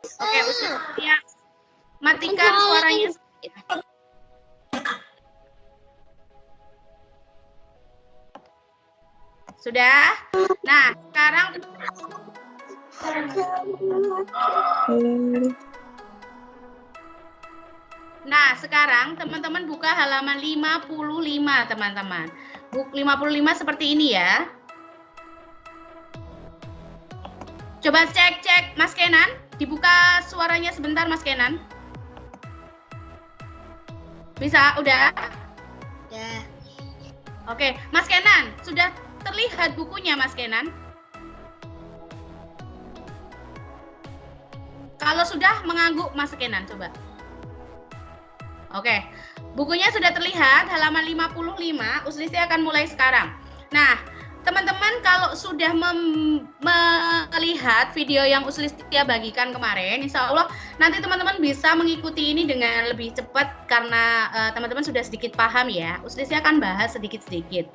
Oke, Uslistia, matikan suaranya. Sudah? Nah, sekarang teman-teman buka halaman 55, teman-teman. Buku 55 seperti ini ya. Coba cek Mas Kenan, dibuka suaranya sebentar Mas Kenan. Bisa, udah? Ya. Oke, Mas Kenan, sudah terlihat bukunya Mas Kenan? Kalau sudah mengangguk Mas Kenan, coba. Oke, bukunya sudah terlihat, halaman 55, Uslistia akan mulai sekarang. Nah, teman-teman kalau sudah melihat video yang Uslistia bagikan kemarin, insya Allah nanti teman-teman bisa mengikuti ini dengan lebih cepat karena teman-teman sudah sedikit paham ya. Uslistia akan bahas sedikit-sedikit.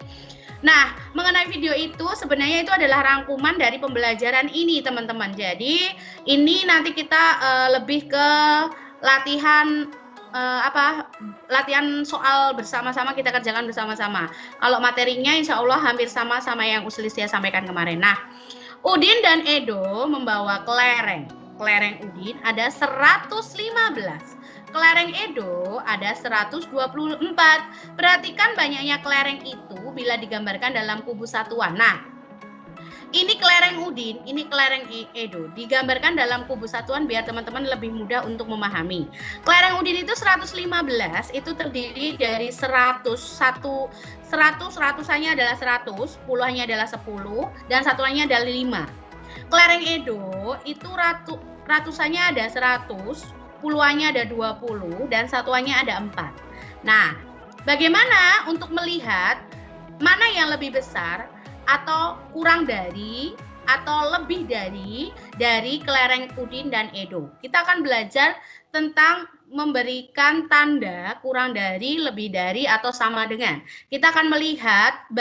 Nah, mengenai video itu sebenarnya itu adalah rangkuman dari pembelajaran ini, teman-teman. Jadi, ini nanti kita lebih ke latihan latihan soal bersama-sama, kita kerjakan bersama-sama. Kalau materinya insya Allah hampir sama yang Uslistia sampaikan kemarin. Nah, Udin dan Edo membawa kelereng. Kelereng Udin ada 115. Kelereng Edo ada 124. Perhatikan banyaknya kelereng itu bila digambarkan dalam kubus satuan. Nah, ini kelereng Udin, ini kelereng Edo. Digambarkan dalam kubus satuan biar teman-teman lebih mudah untuk memahami. Kelereng Udin itu 115, itu terdiri dari 100, ratusannya adalah 100, puluhannya adalah 10, dan satuannya adalah 5. Kelereng Edo itu ratusannya ada 100, puluhannya ada 20, dan satuannya ada 4. Nah, bagaimana untuk melihat mana yang lebih besar atau kurang dari atau lebih dari kelereng Udin dan Edo? Kita akan belajar tentang memberikan tanda kurang dari, lebih dari, atau sama dengan. Kita akan melihat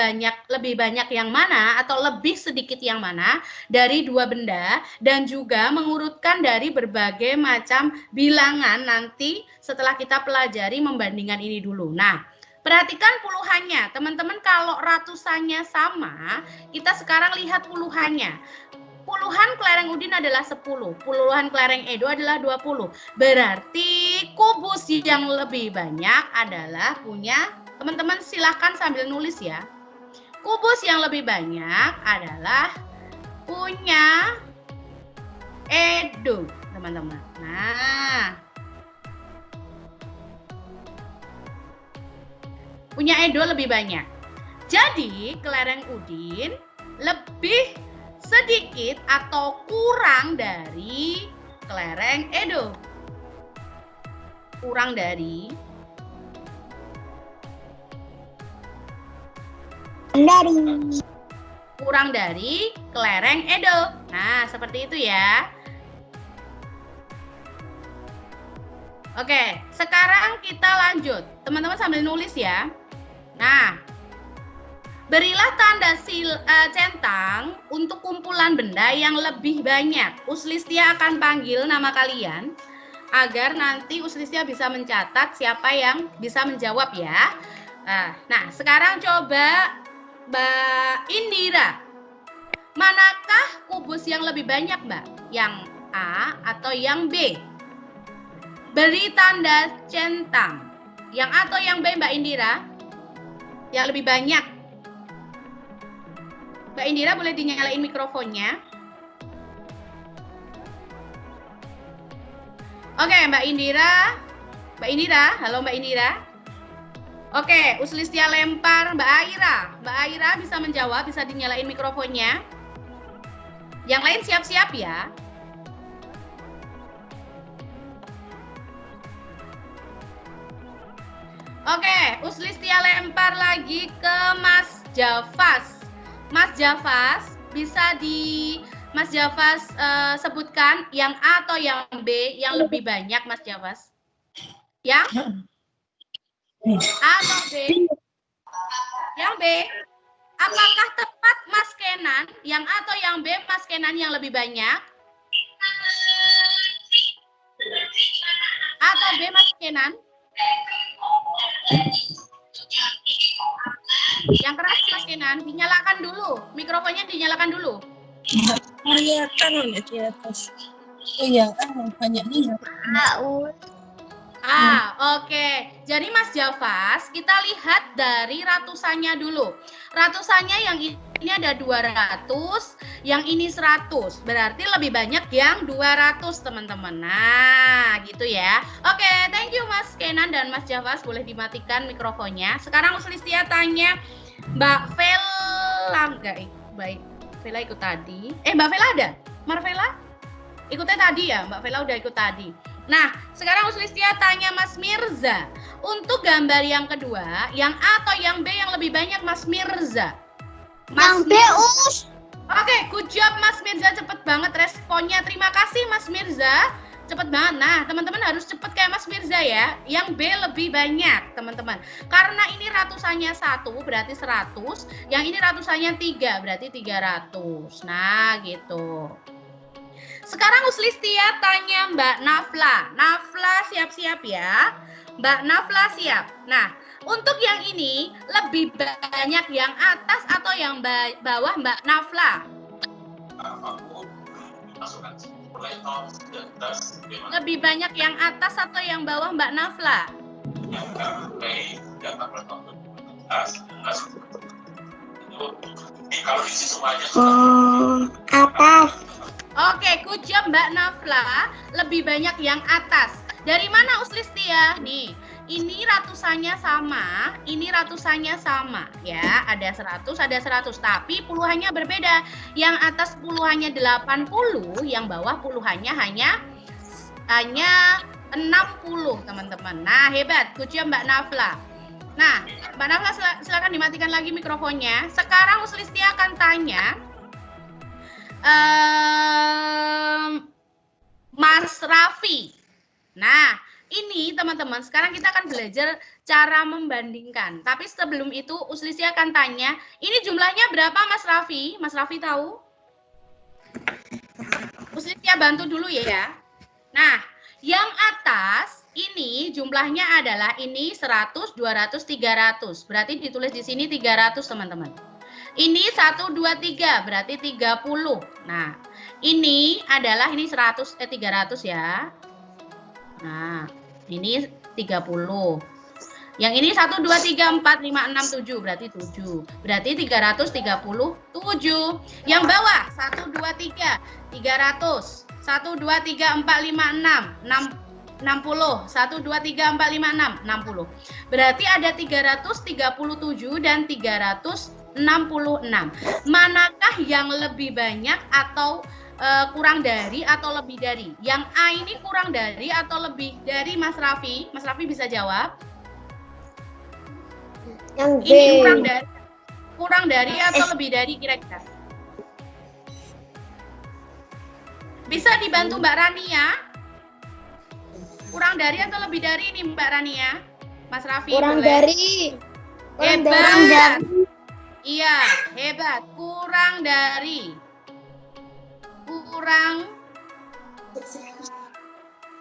lebih banyak yang mana atau lebih sedikit yang mana dari dua benda, dan juga mengurutkan dari berbagai macam bilangan nanti setelah kita pelajari membandingkan ini dulu. Nah, perhatikan puluhannya. Teman-teman kalau ratusannya sama, kita sekarang lihat puluhannya. Puluhan kelereng Udin adalah 10, puluhan kelereng Edo adalah 20. Berarti kubus yang lebih banyak adalah punya, teman-teman silahkan sambil nulis ya. Kubus yang lebih banyak adalah punya Edo, teman-teman. Nah, punya Edo lebih banyak. Jadi, kelereng Udin lebih sedikit atau kurang dari kelereng Edo. Kurang dari kelereng Edo. Nah, seperti itu ya. Oke, sekarang kita lanjut. Teman-teman sambil nulis ya. Nah, berilah tanda centang untuk kumpulan benda yang lebih banyak. Uslistia akan panggil nama kalian agar nanti Uslistia bisa mencatat siapa yang bisa menjawab ya. Nah, sekarang coba Mbak Indira. Manakah kubus yang lebih banyak, Mbak? Yang A atau yang B? Beri tanda centang. Yang A atau yang B, Mbak Indira? Yang lebih banyak. Mbak Indira boleh dinyalain mikrofonnya. Oke, Mbak Indira. Mbak Indira, halo Mbak Indira. Oke, Uslistia lempar Mbak Aira. Mbak Aira bisa menjawab, bisa dinyalain mikrofonnya. Yang lain siap-siap ya. Oke, Uslistia lempar lagi ke Mas Javas. Mas Javas, bisa Mas Javas sebutkan yang A atau yang B yang lebih banyak, Mas Javas? Yang A atau B? Yang B. Apakah tepat Mas Kenan? Yang A atau yang B Mas Kenan yang lebih banyak? atau B, Mas Kenan? Yang keras, Mas Kenan, dinyalakan dulu. Mikrofonnya dinyalakan dulu. Kelihatan di atas. Oh iya, banyaknya ya. Oke. Jadi Mas Javas, kita lihat dari ratusannya dulu. Ratusannya yang ini ada 200, yang ini 100. Berarti lebih banyak yang 200, teman-teman. Nah, gitu ya. Oke, thank you Mas Kenan dan Mas Javas. Boleh dimatikan mikrofonnya. Sekarang Uslistia tanya Mbak Vela enggak? Baik, Vela ikut tadi. Mbak Vela ada? Marvela? Ikutnya tadi ya, Mbak Vela udah ikut tadi. Nah, sekarang Uslistia tanya Mas Mirza. Untuk gambar yang kedua, yang A atau yang B yang lebih banyak Mas Mirza? Yang B, Us. Oke, good job Mas Mirza, cepet banget responnya. Terima kasih Mas Mirza. Cepet banget. Nah, teman-teman harus cepet kayak Mas Mirza ya. Yang B lebih banyak, teman-teman. Karena ini ratusannya 1, berarti 100. Yang ini ratusannya 3, berarti 300. Nah, gitu. Sekarang Uslistia tanya Mbak Nafla. Nafla siap-siap ya. Mbak Nafla siap. Nah, untuk yang ini lebih banyak yang atas atau yang bawah Mbak Nafla? Lebih banyak yang atas atau yang bawah Mbak Nafla? Atas. Oke, good job Mbak Nafla. Lebih banyak yang atas. Dari mana Uslistia? Nih, ini ratusannya sama, ini ratusannya sama ya. Ada 100, ada 100, tapi puluhannya berbeda. Yang atas puluhannya 80, yang bawah puluhannya hanya 60, teman-teman. Nah, hebat. Good job Mbak Nafla. Nah, Mbak Nafla silakan dimatikan lagi mikrofonnya. Sekarang Uslistia akan tanya Mas Raffi. Nah, ini teman-teman, sekarang kita akan belajar cara membandingkan. Tapi sebelum itu, Uslistia akan tanya, ini jumlahnya berapa Mas Raffi? Mas Raffi tahu? Uslistia bantu dulu ya. Nah, yang atas ini jumlahnya adalah ini 100, 200, 300. Berarti ditulis di sini 300, teman-teman. Ini 1, 2, 3, berarti 30. Nah, ini adalah ini 300 ya. Nah, ini 30. Yang ini 1, 2, 3, 4, 5, 6, 7, berarti 7. Berarti 337. Yang bawah 1, 2, 3, 300. 1, 2, 3, 4, 5, 6, 60. 1, 2, 3, 4, 5, 6, 60. Berarti ada 337 dan 366. Manakah yang lebih banyak atau kurang dari atau lebih dari? Yang A ini kurang dari atau lebih dari Mas Raffi? Mas Raffi bisa jawab? Yang B. Ini kurang dari atau lebih dari kira-kira? Bisa dibantu Mbak Rania? Kurang dari atau lebih dari ini Mbak Rania? Mas Raffi Kurang boleh? dari. Hebat. Iya, hebat. Kurang dari. Kurang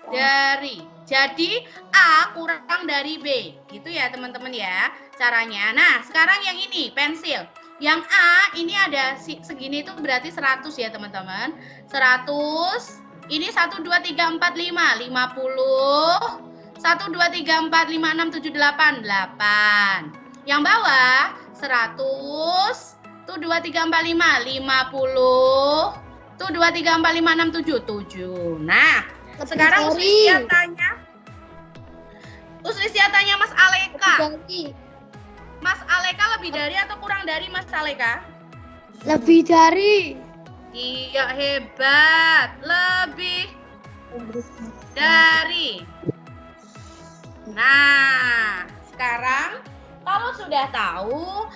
dari. Jadi A kurang dari B. Gitu ya teman-teman ya caranya. Nah, sekarang yang ini pensil. Yang A ini ada segini itu berarti 100 ya teman-teman. 100. Ini 1, 2, 3, 4, 5. 50. 1, 2, 3, 4, 5, 6, 7, 8. 8. Yang bawah 100. Tuh 2, 3, 4, 5. 50. Tuh 2, 3, 4, 5, 6, 7. 7. Nah, sekarang Uslistia tanya Mas Aleka. Mas Aleka lebih dari atau kurang dari Mas Aleka? Lebih dari. Iya, hebat. Lebih dari. Nah, sekarang kalau sudah tahu,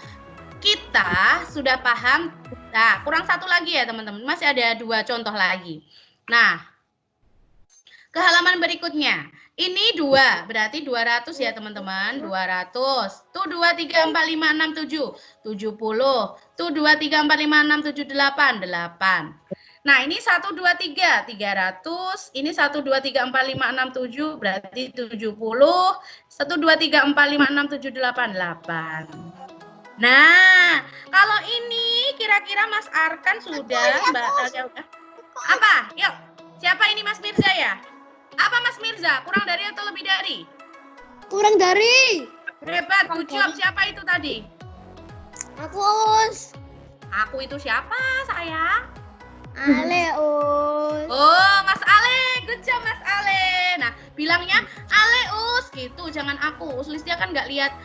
kita sudah paham. Nah, kurang satu lagi ya teman-teman. Masih ada 2 contoh lagi. Nah, ke halaman berikutnya. Ini 2, berarti 200 ya teman-teman. 200. Tuh 2, 3, 4, 5, 6, 7. 70. Tuh 2, 3, 4, 5, 6, 7, 8. 8. Nah, ini 1, 2, 3, 300. Ini 1, 2, 3, 4, 5, 6, 7, berarti 70. 1, 2, 3, 4, 5, 6, 7, 8, 8. Nah, kalau ini kira-kira Mas Arkan sudah, Mbak Talia udah. Apa? Yuk, siapa ini Mas Mirza ya? Apa Mas Mirza? Kurang dari atau lebih dari? Kurang dari. Hebat, good job. Siapa itu tadi? Aku Us. Aku itu siapa, sayang? Ale Us. Oh, Mas Ale, good job Mas Ale. Nah, bilangnya Ale Us gitu, jangan aku. Uslistia kan nggak lihat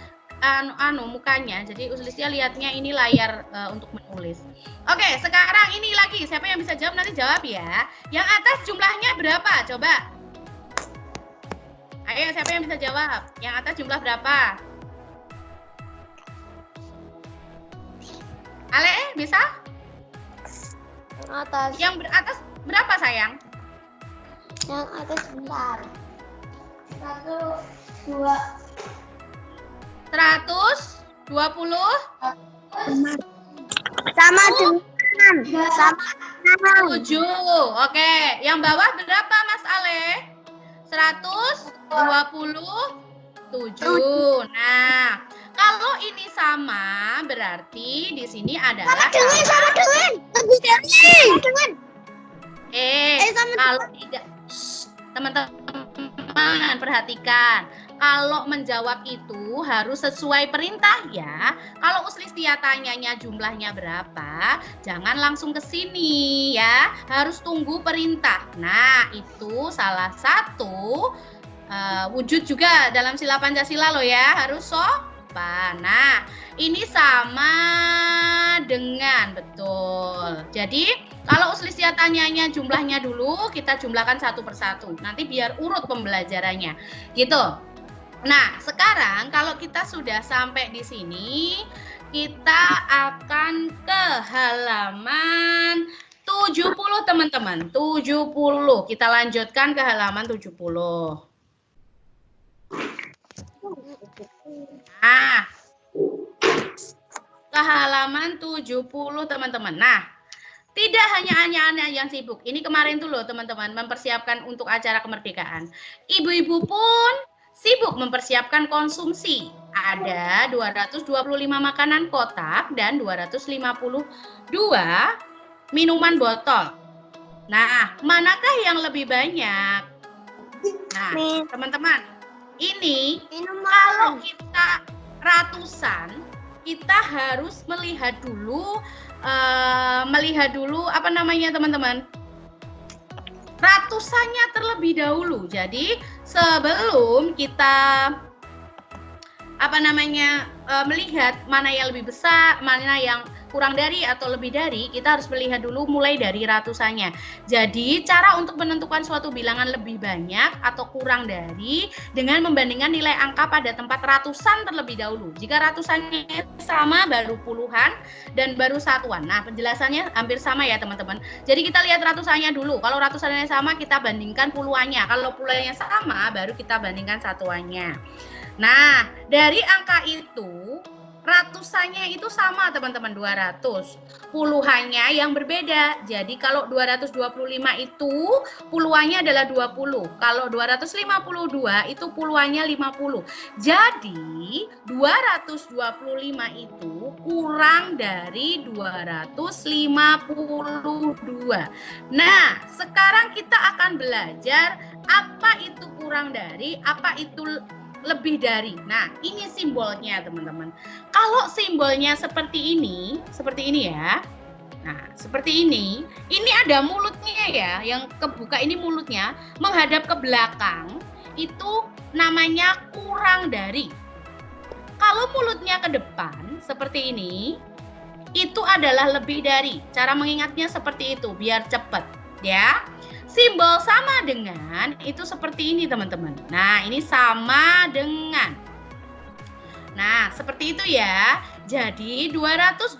mukanya, jadi Uslistia lihatnya ini layar untuk menulis. Oke, sekarang ini lagi, siapa yang bisa jawab nanti jawab ya. Yang atas jumlahnya berapa? Coba. Ayo, siapa yang bisa jawab? Yang atas jumlah berapa? Ale, bisa? Yang atas. Yang atas berapa, sayang? Yang atas bentar. 1, 2. 120? Sama dengan. Sama dengan. 7. Oke, yang bawah berapa Mas Ale? 127. Nah, kalau ini sama berarti di sini adalah Sama dengan. Lebih dari. kalau tidak, teman-teman perhatikan. Kalau menjawab itu harus sesuai perintah ya. Kalau Uslistia tanyanya jumlahnya berapa, jangan langsung ke sini ya. Harus tunggu perintah. Nah, itu salah satu wujud juga dalam sila Pancasila loh ya. Harus sopan. Nah, ini sama dengan, betul. Jadi, kalau Uslistia tanyanya jumlahnya dulu, kita jumlahkan satu persatu. Nanti biar urut pembelajarannya. Gitu. Nah, sekarang kalau kita sudah sampai di sini, kita akan ke halaman 70, teman-teman. 70. Kita lanjutkan ke halaman 70. Nah, ke halaman 70, teman-teman. Nah, tidak hanya anak-anak yang sibuk. Ini kemarin tuh loh, teman-teman, mempersiapkan untuk acara kemerdekaan. Ibu-ibu pun sibuk mempersiapkan konsumsi. Ada 225 makanan kotak dan 252 minuman botol. Nah, manakah yang lebih banyak? Nah, teman-teman, ini kalau kita ratusan, kita harus melihat dulu apa namanya, teman-teman? Ratusannya terlebih dahulu. Jadi sebelum kita melihat mana yang lebih besar, mana yang kurang dari atau lebih dari, kita harus melihat dulu mulai dari ratusannya. Jadi cara untuk menentukan suatu bilangan lebih banyak atau kurang dari dengan membandingkan nilai angka pada tempat ratusan terlebih dahulu. Jika ratusannya sama baru puluhan dan baru satuan. Nah, penjelasannya hampir sama ya teman-teman. Jadi kita lihat ratusannya dulu. Kalau ratusannya sama kita bandingkan puluhannya. Kalau puluhannya sama baru kita bandingkan satuannya. Nah, dari angka itu, ratusannya itu sama teman-teman, 200. Puluhannya yang berbeda. Jadi kalau 225 itu puluhannya adalah 20. Kalau 252 itu puluhannya 50. Jadi 225 itu kurang dari 252. Nah, sekarang kita akan belajar apa itu kurang dari, apa itu lebih dari. Nah, ini simbolnya teman-teman. Kalau simbolnya seperti ini ya. Nah, seperti ini ada mulutnya ya, yang kebuka ini mulutnya menghadap ke belakang, itu namanya kurang dari. Kalau mulutnya ke depan seperti ini, itu adalah lebih dari. Cara mengingatnya seperti itu biar cepat ya. Simbol sama dengan itu seperti ini teman-teman. Nah, ini sama dengan. Nah, seperti itu ya. Jadi 225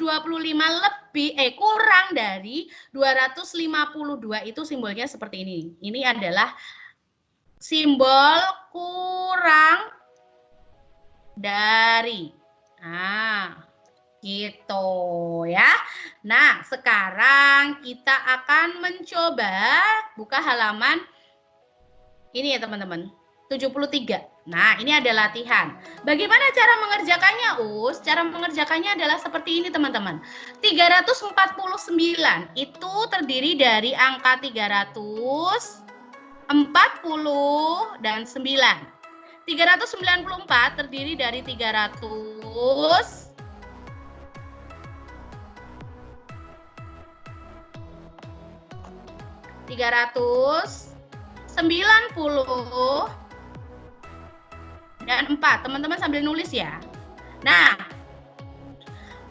kurang dari 252 itu simbolnya seperti ini. Ini adalah simbol kurang dari. Nah, Gitu ya. Nah, sekarang kita akan mencoba buka halaman ini ya teman-teman. 73. Nah, ini ada latihan. Bagaimana cara mengerjakannya, Us? Cara mengerjakannya adalah seperti ini, teman-teman. 349 itu terdiri dari angka 340 dan 9. 394 terdiri dari 390 dan 4. Teman-teman sambil nulis ya. Nah,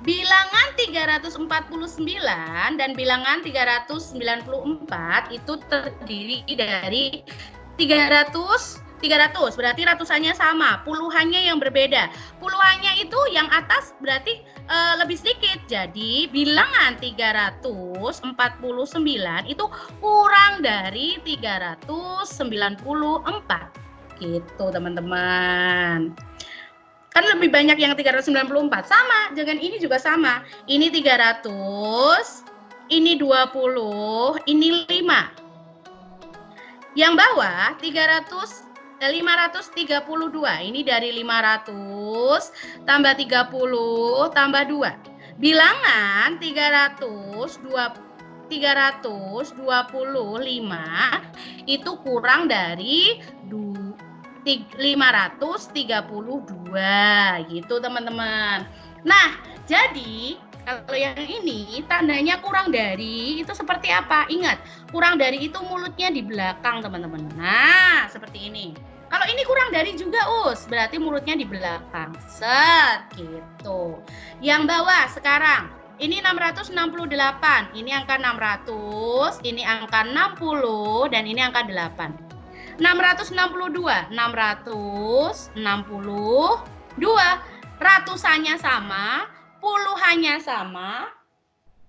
bilangan 349 dan bilangan 394 itu terdiri dari 300 berarti ratusannya sama, puluhannya yang berbeda. Puluhannya itu yang atas berarti lebih sedikit. Jadi bilangan 349 itu kurang dari 394. Gitu teman-teman. Kan lebih banyak yang 394. Sama, dengan ini juga sama. Ini 300, ini 20, ini 5. Yang bawah 532. Ini dari 500 tambah 30 tambah 2. Bilangan 325 itu kurang dari 532 gitu teman-teman. Nah, jadi kalau yang ini tandanya kurang dari itu seperti apa? Ingat, kurang dari itu mulutnya di belakang teman-teman. Nah, seperti ini. Kalau ini kurang dari juga, Us, berarti mulutnya di belakang. Set, gitu. Yang bawah sekarang, ini 668, ini angka 600, ini angka 60, dan ini angka 8. 662, 662, ratusannya sama, puluhannya sama,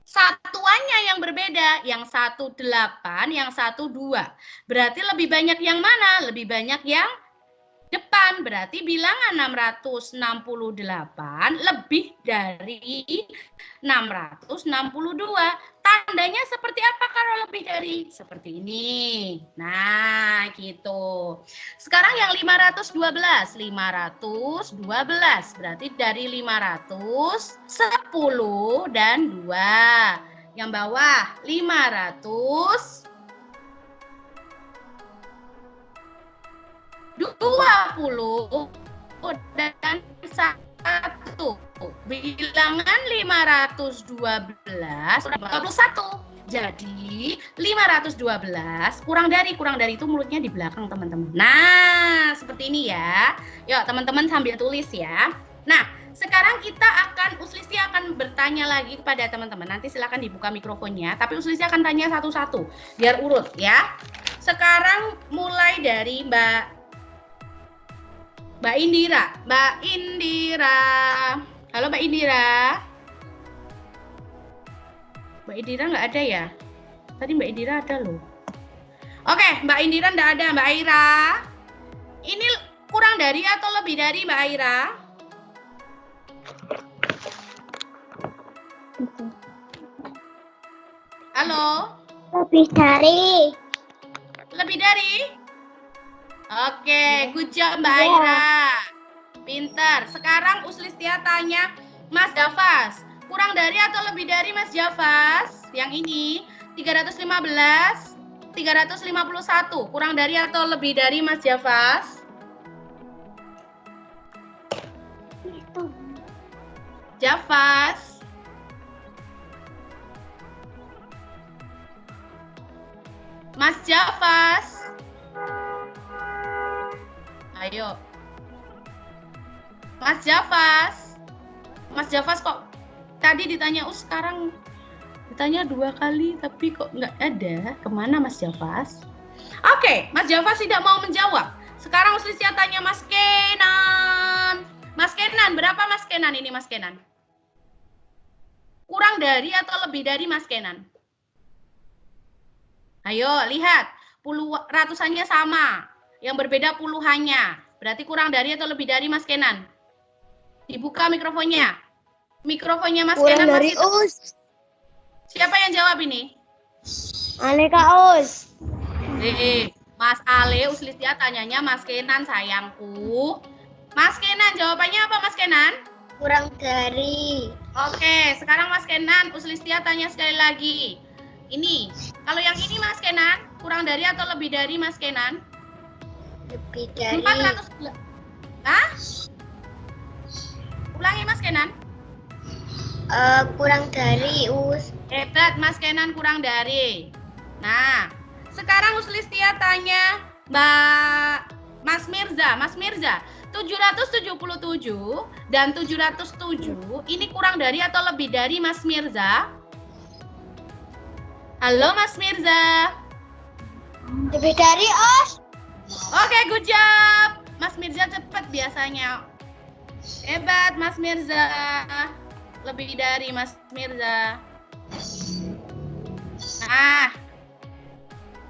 satuannya yang berbeda, yang 18, yang 12. Berarti lebih banyak yang mana? Lebih banyak yang depan, berarti bilangan 668 lebih dari 662. Tandanya seperti apa kalau lebih dari? Seperti ini. Nah, gitu. Sekarang yang 512. 512 berarti dari 500, 10 dan 2. Yang bawah 500 20 dan 1. Bilangan 512 21. Jadi 512 kurang dari itu mulutnya di belakang teman-teman. Nah, seperti ini ya. Yuk teman-teman sambil tulis ya. Nah, sekarang Uslisti akan bertanya lagi kepada teman-teman. Nanti silakan dibuka mikrofonnya, tapi Uslisti akan tanya satu-satu biar urut ya. Sekarang mulai dari Mbak Indira. Halo Mbak Indira. Mbak Indira nggak ada ya? Tadi Mbak Indira ada loh. Oke, Mbak Indira nggak ada. Mbak Aira. Ini kurang dari atau lebih dari Mbak Aira? Halo? Lebih dari. Lebih dari? Oke, good job Mbak Aira. Pintar. Sekarang Uslistia tanya Mas Jafas. Kurang dari atau lebih dari Mas Jafas? Yang ini 315, 351. Kurang dari atau lebih dari Mas Jafas? Jafas. Mas Jafas. Ayo. Mas Jafas. Mas Jafas kok tadi ditanya sekarang ditanya 2 kali tapi kok nggak ada. Kemana Mas Jafas? Oke, Mas Jafas tidak mau menjawab. Sekarang Uslistia tanya Mas Kenan. Mas Kenan, berapa Mas Kenan ini Mas Kenan? Kurang dari atau lebih dari Mas Kenan? Ayo lihat, ratusannya sama. Yang berbeda puluhannya. Berarti kurang dari atau lebih dari Mas Kenan? Dibuka mikrofonnya. Mikrofonnya Mas Kurang Kenan dari masih. Us. Siapa yang jawab ini? Aleka Us. Mas Ale, Uslistia tanyanya Mas Kenan sayangku. Mas Kenan, jawabannya apa Mas Kenan? Kurang dari. Oke, sekarang Mas Kenan, Uslistia tanya sekali lagi. Ini, kalau yang ini Mas Kenan, kurang dari atau lebih dari Mas Kenan? Lebih dari. 400. Hah? Ulangi Mas Kenan. Kurang dari Us. Hebat Mas Kenan, kurang dari. Nah, sekarang Uslistia tanya Mas Mirza. Mas Mirza, 777 dan 707 ini kurang dari atau lebih dari Mas Mirza? Halo Mas Mirza. Lebih dari Us. Oke, good job. Mas Mirza cepat biasanya. Hebat Mas Mirza. Lebih dari Mas Mirza. Nah,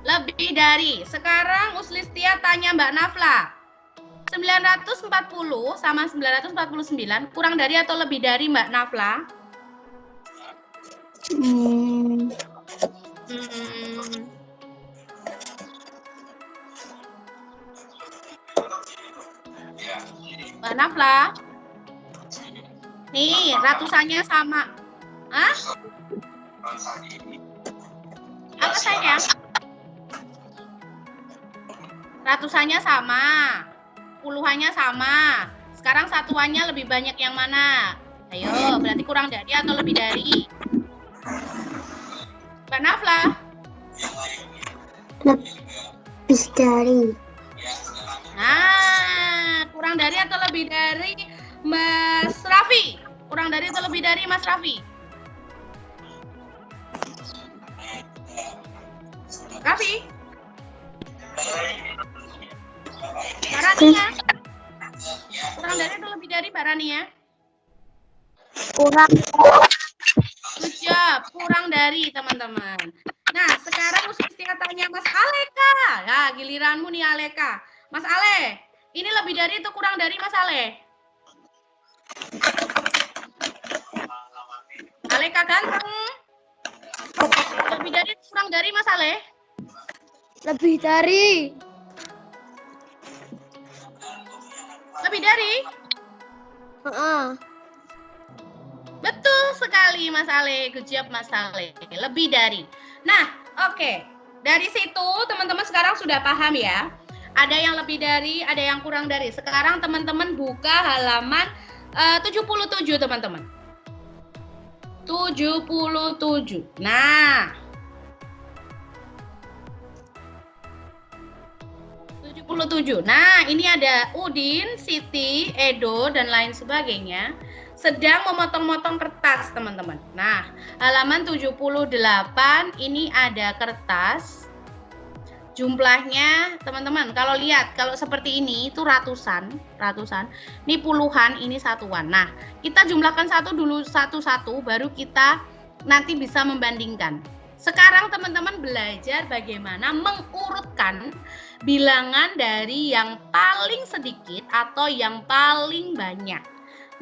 lebih dari. Sekarang Uslistia tanya Mbak Nafla. 940 sama 949 kurang dari atau lebih dari Mbak Nafla? Mbak Nafla. Nih, ratusannya sama. Hah? Apa sayang? Ratusannya sama. Puluhannya sama. Sekarang satuannya lebih banyak yang mana? Ayo, berarti kurang dari atau lebih dari? Mbak Nafla. Lebih dari. Nah, kurang dari atau lebih dari Mas Raffi? Kurang dari atau lebih dari Mas Raffi? Raffi? Barania? Kurang dari atau lebih dari Barania? Kurang. Good job, kurang dari teman-teman. Nah, sekarang Uslistia tanya Mas Aleka. Ya, giliranmu nih Aleka. Mas Ale, ini lebih dari atau kurang dari Mas Ale? Aleka ganteng. Lebih dari atau kurang dari Mas Ale? Lebih dari. Lebih dari? Betul sekali Mas Ale, good job Mas Ale. Lebih dari. Nah, oke. Dari situ teman-teman sekarang sudah paham ya. Ada yang lebih dari, ada yang kurang dari. Sekarang teman-teman buka halaman 77 teman-teman. 77. Nah. 77. Nah, ini ada Udin, Siti, Edo, dan lain sebagainya sedang memotong-motong kertas, teman-teman. Nah, halaman 78 ini ada kertas. Jumlahnya, teman-teman, kalau lihat, kalau seperti ini itu ratusan. Ini puluhan, ini satuan. Nah, kita jumlahkan satu dulu satu-satu, baru kita nanti bisa membandingkan. Sekarang teman-teman belajar bagaimana mengurutkan bilangan dari yang paling sedikit atau yang paling banyak.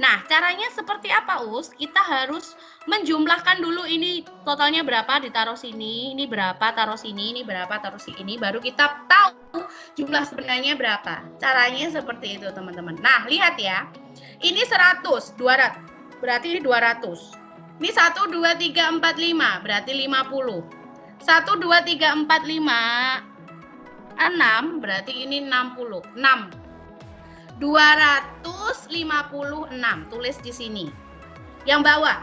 Nah, caranya seperti apa, Us? Kita harus menjumlahkan dulu ini totalnya berapa, ditaruh sini, ini berapa, taruh sini, ini berapa, taruh sini, baru kita tahu jumlah sebenarnya berapa. Caranya seperti itu, teman-teman. Nah, lihat ya. Ini 100, 200, berarti ini 200. Ini 1, 2, 3, 4, 5, berarti 50. 1, 2, 3, 4, 5, 6, berarti ini 60. 6. 256, tulis di sini. Yang bawah,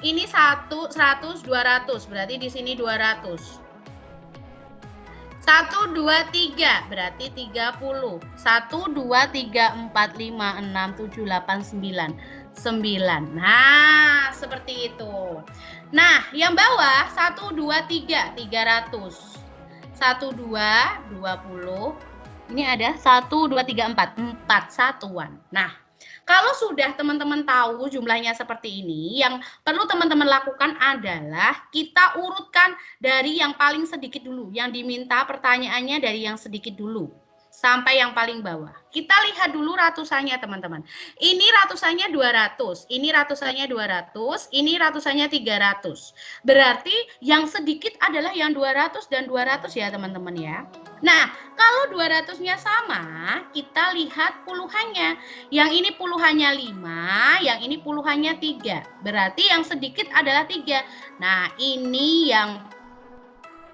ini 100, 200, berarti di sini 200. 1, 2, 3, berarti 30. 1, 2, 3, 4, 5, 6, 7, 8, 9. 9. Nah, seperti itu. Nah, yang bawah, 1, 2, 3, 300. 1, 2, 20. Ini ada 1, 2, 3, 4. 4 satuan. Nah, kalau sudah teman-teman tahu jumlahnya seperti ini, yang perlu teman-teman lakukan adalah kita urutkan dari yang paling sedikit dulu. Yang diminta pertanyaannya dari yang sedikit dulu. sampai yang paling bawah. Kita lihat dulu ratusannya, teman-teman. Ini ratusannya 200, ini ratusannya 200, ini ratusannya 300. Berarti yang sedikit adalah yang 200 dan 200 ya, teman-teman ya. Nah, kalau 200-nya sama, kita lihat puluhannya. Yang ini puluhannya 5, yang ini puluhannya 3. Berarti yang sedikit adalah 3. Nah, ini yang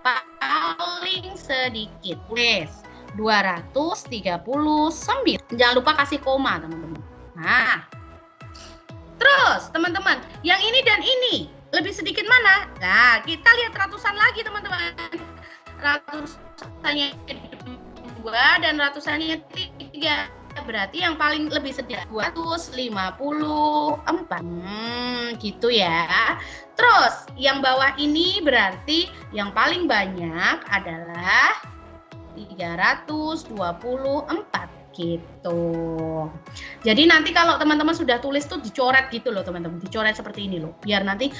paling sedikit. Tulis 239. Jangan lupa kasih koma, teman-teman. Nah, terus teman-teman, yang ini dan ini lebih sedikit mana? Nah, kita lihat ratusan lagi, teman-teman. Ratusannya 2 dan ratusannya 3. Berarti yang paling lebih sedikit 254. Gitu ya. Terus yang bawah ini berarti yang paling banyak adalah 324 gitu. Jadi nanti kalau teman-teman sudah tulis tuh dicoret gitu loh, teman-teman. Dicoret seperti ini loh, biar nanti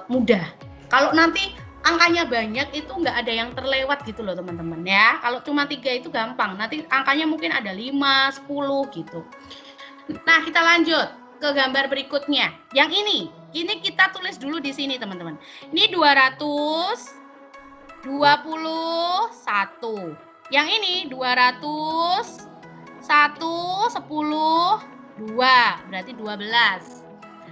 mudah. Kalau nanti angkanya banyak itu nggak ada yang terlewat gitu loh, teman-teman ya. Kalau cuma 3 itu gampang. Nanti angkanya mungkin ada 5, 10 gitu. Nah, kita lanjut ke gambar berikutnya. Yang ini kita tulis dulu di sini, teman-teman. Ini 221. Yang ini 200, 1, 10, 2. Berarti 12.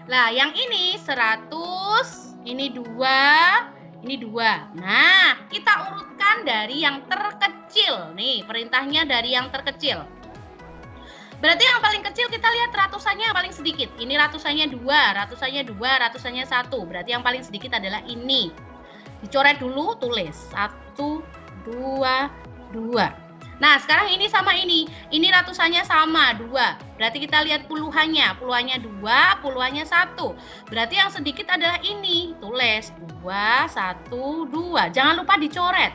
Nah, yang ini 100, ini 2, ini 2. Nah, kita urutkan dari yang terkecil. Nih, perintahnya dari yang terkecil. Berarti yang paling kecil kita lihat ratusannya yang paling sedikit. Ini ratusannya 2, ratusannya 2, ratusannya 1. Berarti yang paling sedikit adalah ini. Dicoret dulu, tulis 1, 2, 2. Nah, sekarang ini sama ini. Ini ratusannya sama, 2. Berarti kita lihat puluhannya. Puluhannya 2, puluhannya 1. Berarti yang sedikit adalah ini. Tulis 2, 1, 2. Jangan lupa dicoret.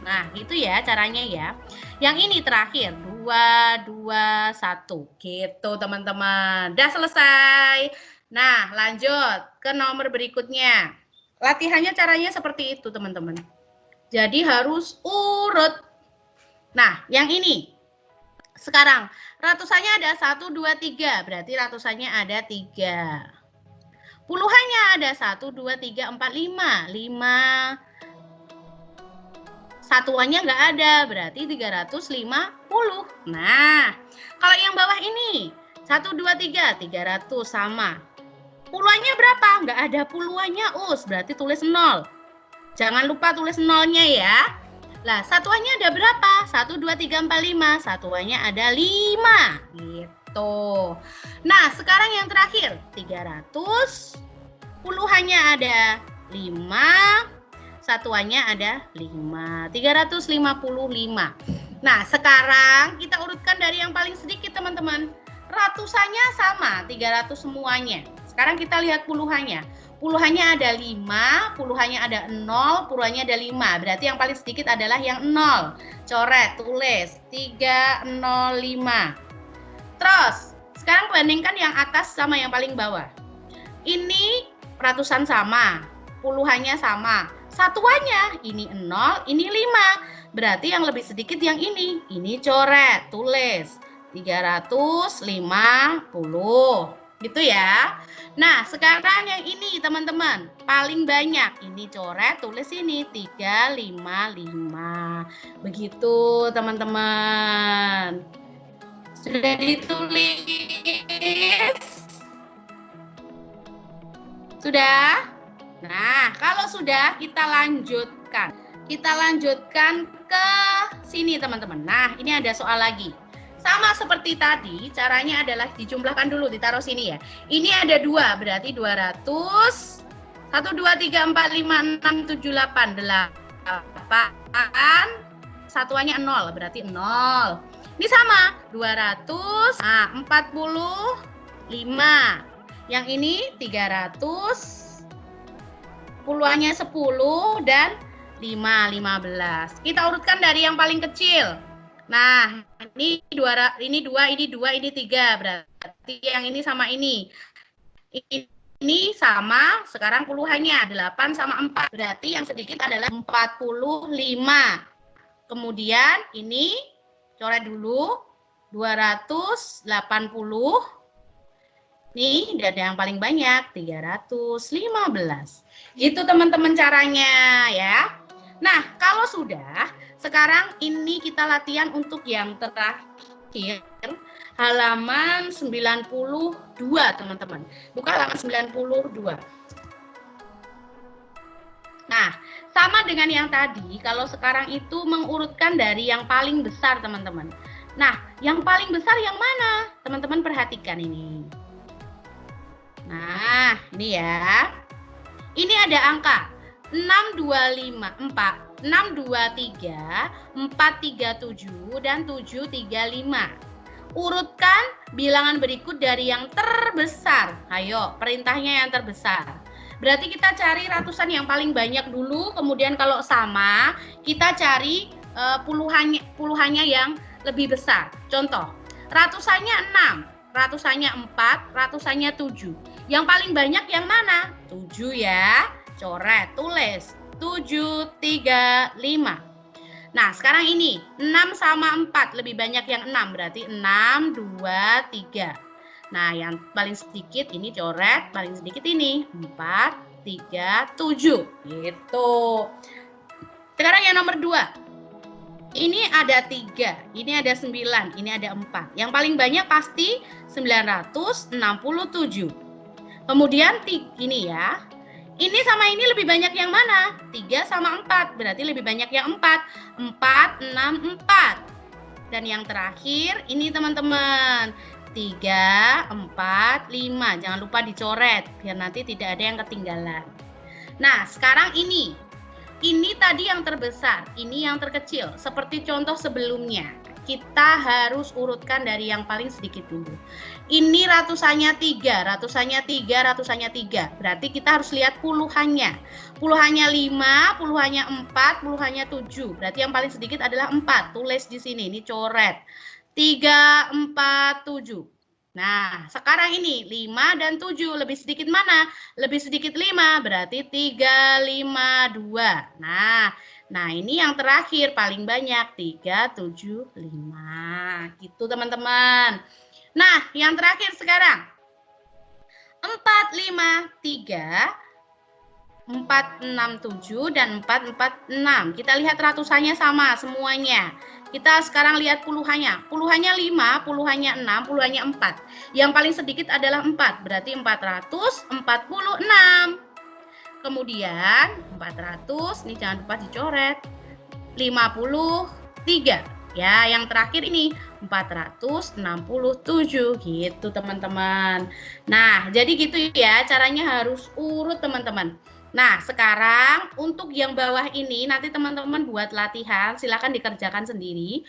Nah, gitu ya caranya ya. Yang ini terakhir, 2, 2, 1. Gitu, teman-teman. Udah selesai. Nah, lanjut ke nomor berikutnya. Latihannya caranya seperti itu, teman-teman. Jadi harus urut. Nah, yang ini. Sekarang, ratusannya ada 1, 2, 3. Berarti ratusannya ada 3. Puluhannya ada 1, 2, 3, 4, 5. 5. Satuannya nggak ada, berarti 350. Nah, kalau yang bawah ini, 1, 2, 3, 300 sama. Puluhannya berapa? Nggak ada puluhannya, berarti tulis 0. Jangan lupa tulis nolnya ya. Lah, satuannya ada berapa? 1, 2, 3, 4, 5. Satuannya ada 5. Gitu. Nah, sekarang yang terakhir, 300. Puluhannya ada 5. Satuannya ada 5. 355. Nah, sekarang kita urutkan dari yang paling sedikit, teman-teman. Ratusannya sama, 300 semuanya. Sekarang kita lihat puluhannya. Puluhannya ada 5, puluhannya ada 0, puluhannya ada 5. Berarti yang paling sedikit adalah yang 0. Coret, tulis 305. Terus, sekarang bandingkan yang atas sama yang paling bawah. Ini ratusan sama, puluhannya sama. Satuannya, ini 0, ini 5. Berarti yang lebih sedikit yang ini. Ini coret, tulis 350. Gitu ya. Nah, sekarang yang ini, teman-teman. Paling banyak. Ini coret, tulis ini 355. Begitu, teman-teman. Sudah ditulis? Sudah? Nah, kalau sudah kita lanjutkan. Kita lanjutkan ke sini, teman-teman. Nah, ini ada soal lagi. Sama seperti tadi, caranya adalah dijumlahkan dulu, ditaruh sini ya. Ini ada 2, berarti 200. 1, 2, 3, 4, 5, 6, 7, 8. 8. Satuannya 0, berarti 0. Ini sama, 200. Nah, 45. Yang ini 300. Puluhannya 10 dan 5, 15. Kita urutkan dari yang paling kecil. Nah, ini 2, ini 3. Berarti yang ini sama ini. Ini sama, sekarang puluhannya 8 sama 4. Berarti yang sedikit adalah 45. Kemudian ini Coret dulu. 280. Nih, ada yang paling banyak, 315. Gitu teman-teman caranya ya. Nah, kalau sudah, sekarang ini kita latihan untuk yang terakhir, halaman 92 teman-teman. Buka halaman 92. Nah, sama dengan yang tadi, kalau sekarang itu mengurutkan dari yang paling besar teman-teman. Nah, yang paling besar yang mana? Teman-teman perhatikan ini. Nah, ini ya. Ini ada angka 6254, 623, 437, dan 735. Urutkan bilangan berikut dari yang terbesar. Ayo, perintahnya yang terbesar. Berarti kita cari ratusan yang paling banyak dulu, kemudian kalau sama, kita cari puluhannya yang lebih besar. Contoh, ratusannya 6, ratusannya 4, ratusannya 7. Yang paling banyak yang mana? 7 ya. Coret, tulis. 7, 3, 5. Nah, sekarang ini 6 sama 4, lebih banyak yang 6, berarti 6, 2, 3. Nah, yang paling sedikit ini coret, paling sedikit ini 4, 3, 7. Gitu. Sekarang yang nomor 2. Ini ada 3, ini ada 9, ini ada 4. Yang paling banyak pasti 967. Kemudian ini ya. Ini sama ini lebih banyak yang mana? 3 sama 4, berarti lebih banyak yang 4. 4, 6, 4. Dan yang terakhir ini teman-teman. 3, 4, 5. Jangan lupa dicoret, biar nanti tidak ada yang ketinggalan. Nah, sekarang ini. Ini tadi yang terbesar, ini yang terkecil. Seperti contoh sebelumnya, kita harus urutkan dari yang paling sedikit dulu. Ini ratusannya 3, ratusannya 3, ratusannya 3. Berarti kita harus lihat puluhannya. Puluhannya 5, puluhannya 4, puluhannya 7. Berarti yang paling sedikit adalah 4. Tulis di sini, ini coret. 3, 4, 7. Nah, sekarang ini 5 dan 7, lebih sedikit mana? Lebih sedikit 5, berarti 3, 5, 2. Nah, ini yang terakhir paling banyak 3, 7, 5. Gitu teman-teman. Nah, yang terakhir sekarang 4, 5, 3, 4, 6, 7, dan 4, 4, 6. Kita lihat ratusannya sama semuanya. Kita sekarang lihat puluhannya. Puluhannya 5, puluhannya 6, puluhannya 4. Yang paling sedikit adalah 4, berarti 446. Kemudian 400, ini jangan lupa dicoret. 53. Ya, yang terakhir ini 467 gitu teman-teman. Nah, jadi gitu ya, caranya harus urut teman-teman. Nah, sekarang untuk yang bawah ini nanti teman-teman buat latihan, silakan dikerjakan sendiri.